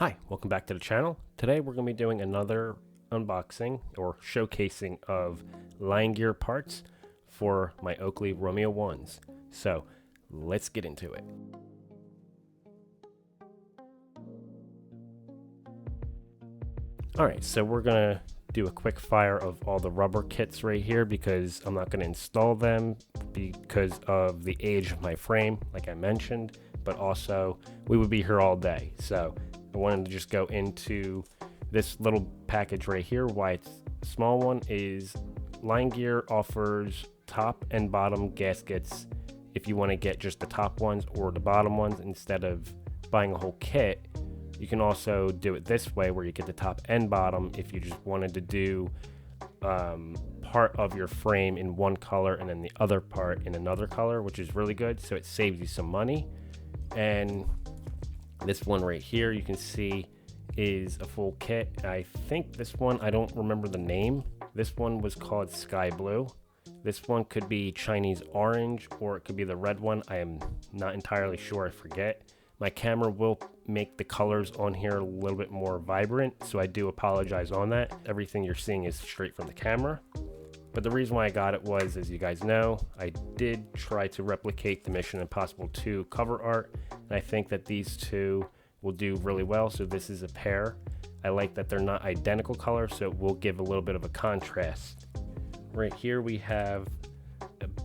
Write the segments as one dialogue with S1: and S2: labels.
S1: Hi, welcome back to the channel. Today we're going to be doing another unboxing or showcasing of LINEGEAR parts for my Oakley Romeo 1s. So let's get into it. Alright, so we're going to do a quick fire of all the rubber kits right here because I'm not going to install them because of the age of my frame, like I mentioned, but also we would be here all day. So I wanted to just go into this little package right here. Why it's a small one is LINEGEAR offers top and bottom gaskets if you want to get just the top ones or the bottom ones instead of buying a whole kit. You can also do it this way where you get the top and bottom if you just wanted to do part of your frame in one color and then the other part in another color, which is really good. So it saves you some money. And this one right here you can see is a full kit. I think this one, I don't remember the name. This one was called Sky Blue. This one could be Chinese Orange or it could be the red one. I am not entirely sure, I forget. My camera will make the colors on here a little bit more vibrant, so I do apologize on that. Everything you're seeing is straight from the camera. But the reason why I got it was, as you guys know, I did try to replicate the Mission Impossible 2 cover art, and I think that these two will do really well. So this is a pair. I like that they're not identical colors, so it will give a little bit of a contrast. Right here we have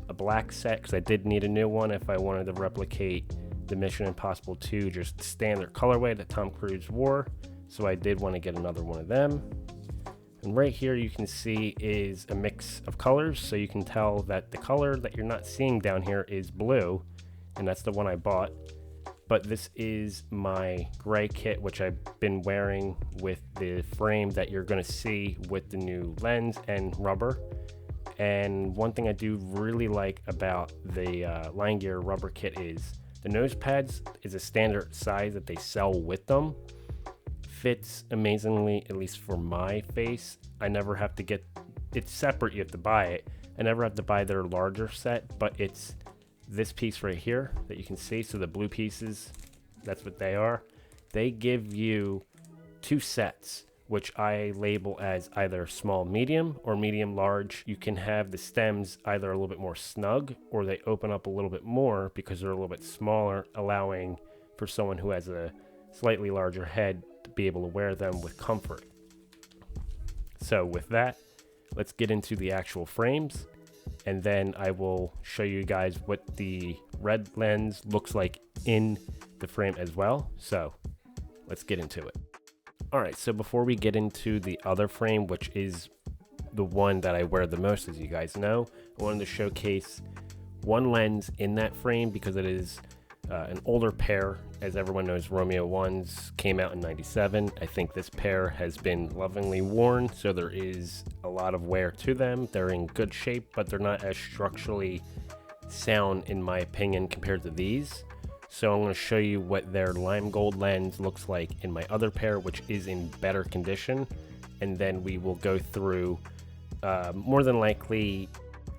S1: a black set, because I did need a new one if I wanted to replicate the Mission Impossible 2 just standard colorway that Tom Cruise wore. So I did want to get another one of them. And right here you can see is a mix of colors, so you can tell that the color that you're not seeing down here is blue, and that's the one I bought. But this is my gray kit, which I've been wearing with the frame that you're going to see with the new lens and rubber. And one thing I do really like about the LINEGEAR rubber kit is the nose pads is a standard size that they sell with them. Fits amazingly, at least for my face. I never have to get it's separate, you have to buy it. I never have to buy their larger set, but it's this piece right here that you can see. So the blue pieces, that's what they are. They give you two sets, which I label as either small medium or medium large. You can have the stems either a little bit more snug or they open up a little bit more because they're a little bit smaller, allowing for someone who has a slightly larger head to be able to wear them with comfort. So with that, let's get into the actual frames, and then I will show you guys what the red lens looks like in the frame as well. So let's get into it. Alright, so before we get into the other frame, which is the one that I wear the most, as you guys know, I wanted to showcase one lens in that frame because it is an older pair. As everyone knows, Romeo 1s came out in '97. I think this pair has been lovingly worn, so there is a lot of wear to them. They're in good shape, but they're not as structurally sound, in my opinion, compared to these. So I'm going to show you what their lime gold lens looks like in my other pair, which is in better condition. And then we will go through, more than likely,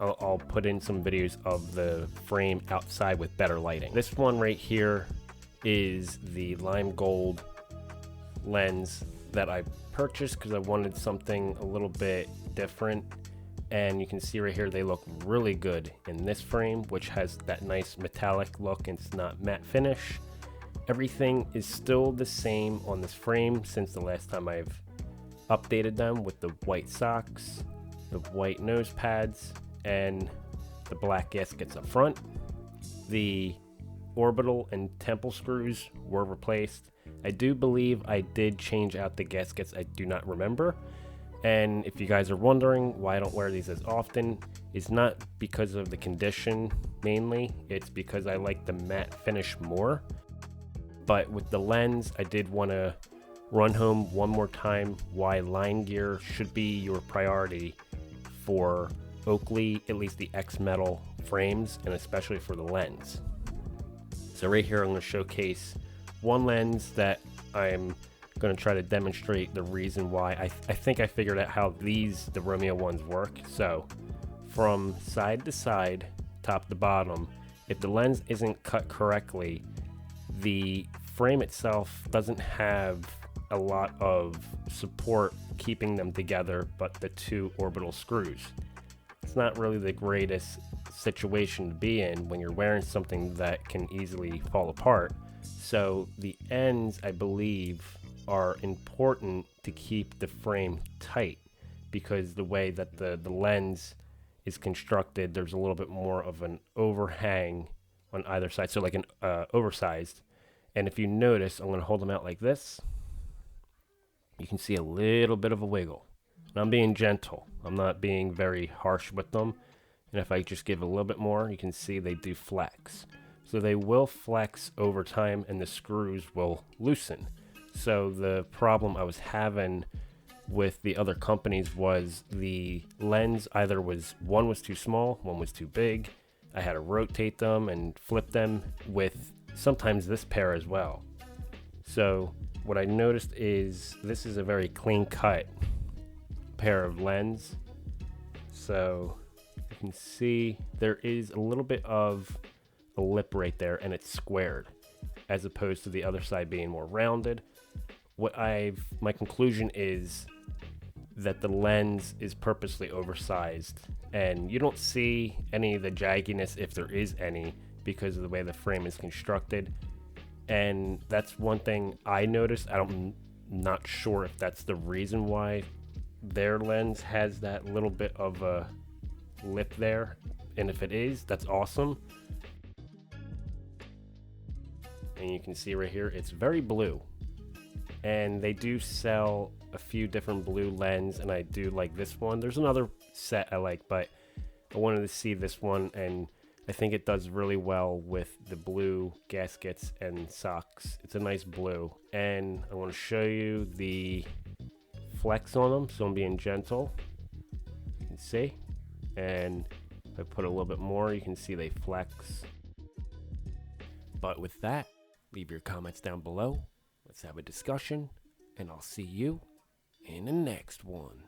S1: I'll put in some videos of the frame outside with better lighting. This one right here is the lime gold lens that I purchased because I wanted something a little bit different. And you can see right here they look really good in this frame, which has that nice metallic look and it's not matte finish. Everything is still the same on this frame since the last time I've updated them, with the white socks, the white nose pads, and the black gaskets up front. The orbital and temple screws were replaced. I do believe I did change out the gaskets, I do not remember. And if you guys are wondering why I don't wear these as often, it's not because of the condition mainly, it's because I like the matte finish more. But with the lens, I did want to run home one more time why LINEGEAR should be your priority for Oakley, at least the X Metal frames, and especially for the lens. So right here I'm going to showcase one lens that I'm going to try to demonstrate the reason why. I think I figured out how the Romeo 1s work. So from side to side, top to bottom, if the lens isn't cut correctly, the frame itself doesn't have a lot of support keeping them together but the two orbital screws. It's not really the greatest situation to be in when you're wearing something that can easily fall apart. So the ends, I believe, are important to keep the frame tight, because the way that the lens is constructed, there's a little bit more of an overhang on either side, so like an oversized. And if you notice, I'm going to hold them out like this. You can see a little bit of a wiggle. And I'm being gentle. I'm not being very harsh with them. And if I just give a little bit more, you can see they do flex. So they will flex over time and the screws will loosen. So the problem I was having with the other companies was the lens either one was too small, one was too big. I had to rotate them and flip them with sometimes this pair as well. So what I noticed is this is a very clean cut pair of lens. So you can see there is a little bit of a lip right there and it's squared as opposed to the other side being more rounded. My conclusion is that the lens is purposely oversized and you don't see any of the jagginess, if there is any, because of the way the frame is constructed. And that's one thing I noticed. I'm not sure if that's the reason why their lens has that little bit of a lip there, and if it is, that's awesome. And you can see right here it's very blue, and they do sell a few different blue lens, and I do like this one. There's another set I like, but I wanted to see this one, and I think it does really well with the blue gaskets and socks. It's a nice blue, and I want to show you the flex on them, so I'm being gentle. You can see, and if I put a little bit more, you can see they flex. But with that, leave your comments down below. Let's have a discussion, and I'll see you in the next one.